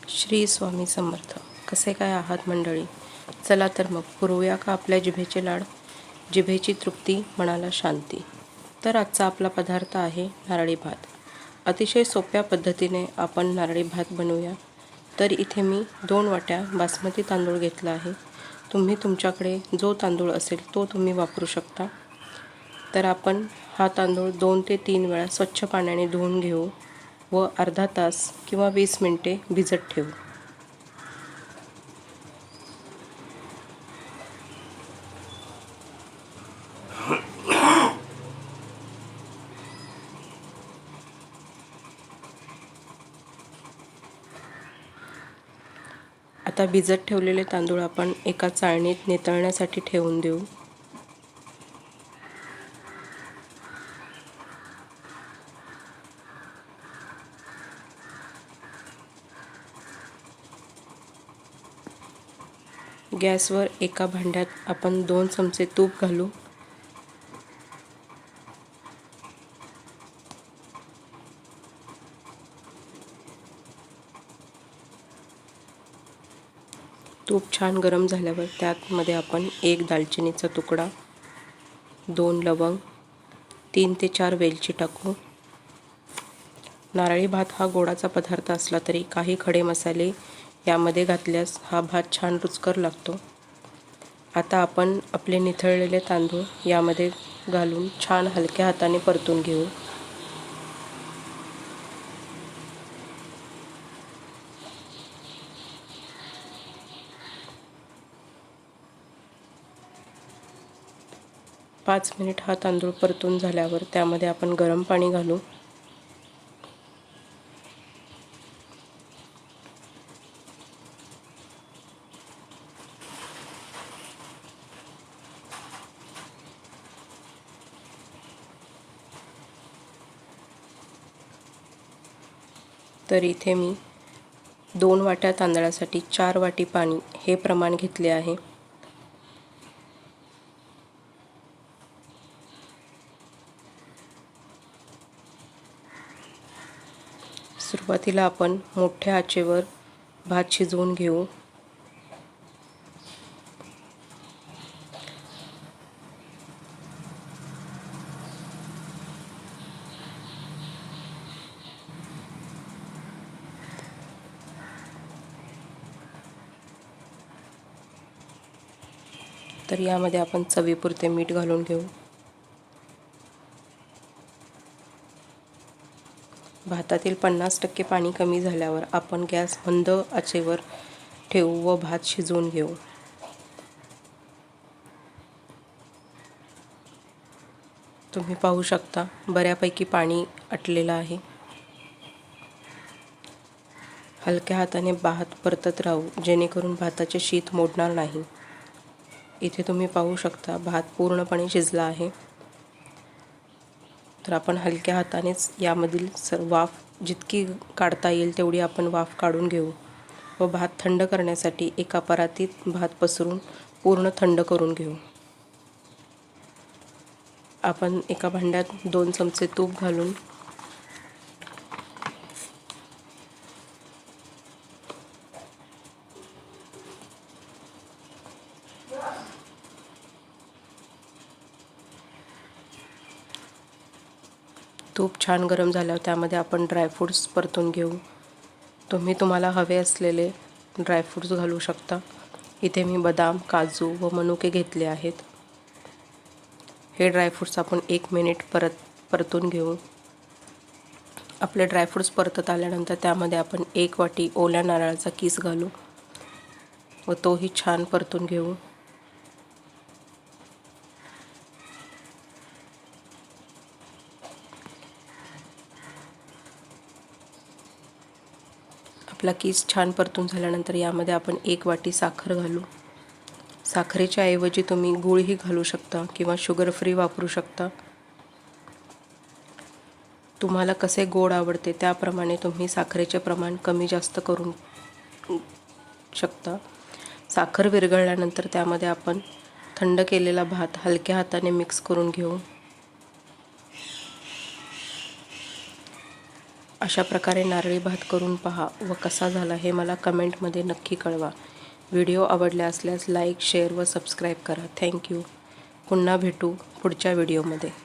श्री स्वामी समर्थ. कसे काय आहात मंडळी? चला तर मग पुरवूया का आपल्या जिभेचे लाड, जिभेची तृप्ती, मनाला शांती. तर आजचा आपला पदार्थ आहे नारळी भात. अतिशय सोप्या पद्धतीने आपण नारळी भात बनवूया. तर इथे मी 2 वाट्या बासमती तांदूळ घेतला आहे. तुम्ही तुमच्याकडे जो तांदूळ असेल तो तुम्ही वापरू शकता. तर आपण हा तांदूळ 2 ते 3 वेळा स्वच्छ पाण्याने धुवून घेऊ व अर्धा तास किंवा 20 मिनिटे भिजत ठेवू. आता भिजत ठेवलेले तांदूळ आपण एका चाळणीत नितळण्यासाठी ठेवून देऊ. गॅसवर एका भांड्यात आपण 2 चमचे तूप घालू. तूप छान गरम झाल्यावर त्यामध्ये आपण 1 दालचिनीचा तुकडा, 2 लवंग, 3 ते 4 वेलची टाकू. नारळी भात हा गोडाचा पदार्थ असला तरी काही खडे मसाले यामध्ये घातल्यास हा भात छान रुचकर लागतो. आता आपण आपले निथळलेले तांदूळ यामध्ये घालून छान हलक्या हाताने परतून घेऊ. पाच मिनिट हा तांदूळ परतून झाल्यावर त्यामध्ये आपण गरम पाणी घालू. तर इथे मी 2 वाट्या तांदळासाठी 4 वाटी पाणी हे प्रमाण घेतले आहे. सुरुवातीला आपण मोठ्या आचेवर भात शिजवून घेऊ. तर यामध्ये आपण चवीपुरते मीठ घालून घेऊ. भातातील 50% पाणी कमी झाल्यावर आपण गॅस मंद आचेवर ठेवू व भात शिजवून घेऊ. तुम्ही पाहू शकता बऱ्यापैकी पाणी आटलेलं आहे. हलक्या हाताने भात परतत राहू जेणेकरून भाताचे शीत मोडणार नाही. इथे तुम्ही पाहू शकता भात पूर्णपणे शिजला आहे. तर आपण हलक्या हातानेच यामधील वाफ जितकी काढता येईल तेवढी आपण वाफ काढून घेऊ व भात थंड करण्यासाठी एका परातीत भात पसरून पूर्ण थंड करून घेऊ. आपण एका भांड्यात 2 चमचे तूप घालून तूप छान गरम झाल्यावर त्यामध्ये आपण ड्रायफ्रूट्स परतून घेऊ. तुम्ही तुम्हाला हवे असलेले ड्रायफ्रूट्स घालू शकता. इथे मी बदाम, काजू व मनुके घेतले आहेत. हे ड्रायफ्रूट्स आपण 1 मिनिट परतून घेऊ. आपले ड्रायफ्रूट्स परतत आल्यानंतर त्यामध्ये आपण 1 वाटी ओल्या नारळाचा किस घालू व तोही छान परतून घेऊ. आपला किस छान परतून झाल्यानंतर यामध्ये आपण 1 वाटी साखर घालू. साखरेच्या ऐवजी तुम्ही गूळही घालू शकता किंवा शुगर फ्री वापरू शकता. तुम्हाला कसे गोड आवडते त्याप्रमाणे तुम्ही साखरेचे प्रमाण कमी जास्त करू शकता. साखर विरघळल्यानंतर त्यामध्ये आपण थंड केलेला भात हलक्या हाताने मिक्स करून घेऊ. अशा प्रकारे नारळी भात करून पहा व कसा झाला हे मला कमेंटमध्ये नक्की कळवा. व्हिडिओ आवडला असल्यास लाईक, शेअर व सबस्क्राईब करा. थँक्यू. पुन्हा भेटू पुढच्या व्हिडिओमध्ये.